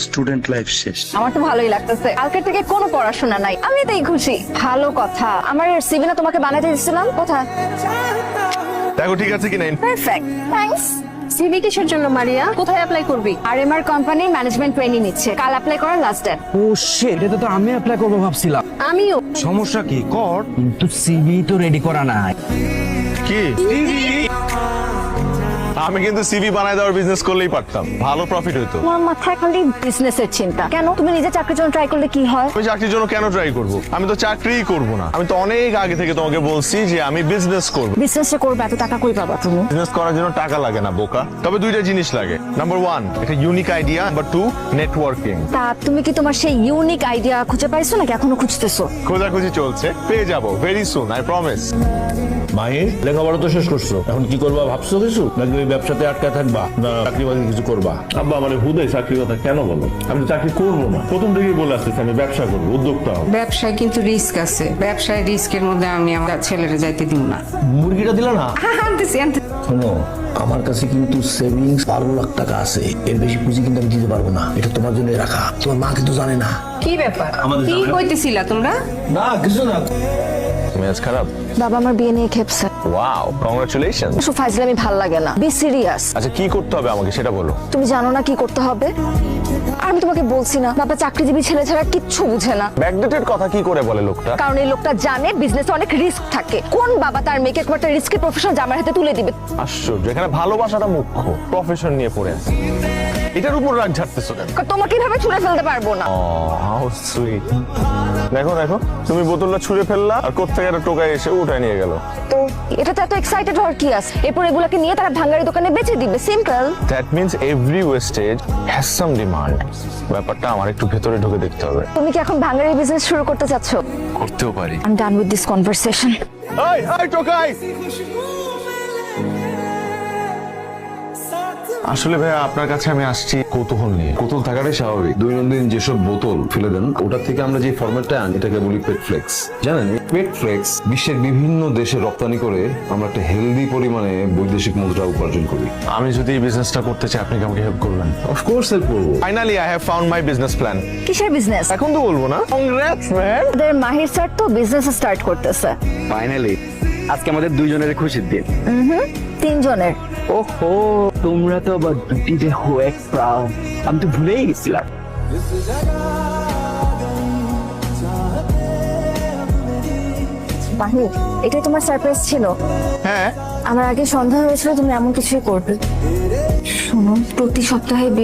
Student life শেষ। আমার তো ভালোই লাগতেছে, কালকে থেকে কোনো পড়াশোনা নাই, আমি এতেই খুশি। ভালো কথা, আমার সিভি না তোমাকে বানাতে দিয়েছিলাম, কোথায়? দেখো ঠিক আছে কিনা। Perfect, thanks. সিভি কিসের জন্য মারিয়া? কোথায় অ্যাপ্লাই করবি? আরএমআর কোম্পানির ম্যানেজমেন্ট ট্রেনিং নিচ্ছে, কাল অ্যাপ্লাই করার লাস্ট ডেট। ও শিট, এটা তো আমি অ্যাপ্লাই করবো ভাবছিলাম। আমিও। সমস্যা কি কর, কিন্তু সিভি তো রেডি করা নাই। কি আমি কিন্তু সিভি বানায় দেওয়ার বিজনেস করলেই পারতাম, ভালো প্রফিট হইতো। তোমার মাথায় খালি বিজনেসের চিন্তা কেন? তুমি নিজে চাকরির জন্য ট্রাই করলে কি হয়? আমি চাকরির জন্য কেন ট্রাই করব? আমি তো চাকরিই করব না। আমি তো অনেক আগে থেকে তোমাকে বলছি যে আমি বিজনেস করব। বিজনেসটা করবে, এত টাকা কই পাবা তুমি? বিজনেস করার জন্য টাকা লাগে না বোকা, তবে দুইটা জিনিস লাগে। নাম্বার 1 একটা ইউনিক আইডিয়া, নাম্বার 2 নেটওয়ার্কিং। তা তুমি কি তোমার সেই ইউনিক আইডিয়া খুঁজে পাইছো নাকি এখনো খুঁজতেছো? খোঁজাখুঁজি চলছে, পেয়ে যাবো very soon, I promise. Mahi, লেখাপড়া তো শেষ করছো, এখন কি করবা ভাবছো কিছু, নাকি ওই ব্যবসাতে আটকা থাকবা, না চাকরি বাকরি কিছু করবা? আব্বা মানে হুদাই চাকরির কথা কেন বলো? আমি তো চাকরি করবো না, প্রথম থেকেই বলে আসতেছি আমি ব্যবসা করবো, উদ্যোক্তা হবো। ব্যবসায় কিন্তু রিস্ক আছে, ব্যবসায় রিস্কের মধ্যে আমি আমার ছেলেরে যাইতে দিব না। মুরগিটা দিলা না? আনতেছি শোনো, আমার কাছে কিন্তু সেভিংস 12 লাখ টাকা আছে, এর বেশি পুঁজি কিন্তু আমি দিতে পারবো না, এটা তোমার জন্য রাখা। তোমার মা কিন্তু জানে না। কি ব্যাপার, কি কইতেছিলা তোমরা? না কিছু না। মেজাজ খারাপ? বাবা আমার বিয়ে নিয়ে খেপছে। Wow, congratulation. এসব ফাইজলামি ভাল লাগে না, বি সিরিয়াস। আচ্ছা কি করতে হবে আমাকে সেটা বলো। তুমি জানো না কি করতে হবে? আর আমি তোমাকে বলছি না, বাবা চাকরিজীবী ছেলে ছাড়া কিচ্ছু বুঝে না। ব্যাকডেটেড কথা কি করে বলে লোকটা? কারণ এই লোকটা জানে বিজনেসে অনেক রিস্ক থাকে। কোন বাবা তার মেয়েকে একটা রিস্কি প্রফেশন জামার হাতে তুলে দিবে? আশ্চর্য, এখানে ভালোবাসাটা মুখ্য, প্রফেশন নিয়ে পড়ে আছে। এটার উপর রাগ ঝাড়তেছো কেন? তোমাকে কিভাবে ছুঁড়ে ফেলতে পারবো না। How sweet. দেখো দেখো, তুমি বোতলটা ছুঁড়ে ফেললা আর কোত্থেকে একটা টোকাই এসে উঠায় নিয়ে গেল। তো এটাতে এত এক্সাইটেড হওয়ার কি আছে? এরপর এগুলোকে নিয়ে তারা ভাঙ্গারি দোকানে বেচে দিবে, simple. That means every wastage has some demand. ব্যাপারটা আমার একটু ভেতরে ঢুকে দেখতে হবে। তুমি কি এখন ভাঙ্গারি বিজনেস শুরু করতে চাচ্ছ? করতেও পারি। I am done with this conversation. এই এই টোকাই, আসলে ভাইয়া আপনার কাছে আমি আসছি কৌতূহল নিয়ে। কৌতূহল থাকাটাই স্বাভাবিক। দৈনন্দিন যেসব বোতল ফেলে দেন, ওটা থেকে আমরা যে ফরম্যাটটা আনি এটাকে বলি পেট ফ্লেক্স। জানেন, পেট ফ্লেক্স বিশ্বের বিভিন্ন দেশে রপ্তানি করে আমরা একটা হেলদি পরিমাণে বৈদেশিক মুদ্রা উপার্জন করি। আমি যদি এই বিজনেসটা করতে চাই, আপনি কি আমাকে হেল্প করবেন? অফকোর্স হেল্প করবো। Finally I have found my business plan. কিসের বিজনেস? এখন তো বলবো না। Congrats man. আমাদের মাহির স্যার তো বিজনেস স্টার্ট করতেছে। ফাইনালি আজকে আমাদের দুইজনের খুশির দিন। তিনজনের। ওহো, তোমরা তো আবার দুটিতে হো এক প্রাউড, আমি তো ভুলেই গেছিলাম। মাহি, এটাই তোমার সারপ্রাইজ ছিল? হ্যাঁ, আমার আগে সন্দেহ হয়েছিল তুমি এমন কিছুই করবে। শোনো, প্রতি সপ্তাহে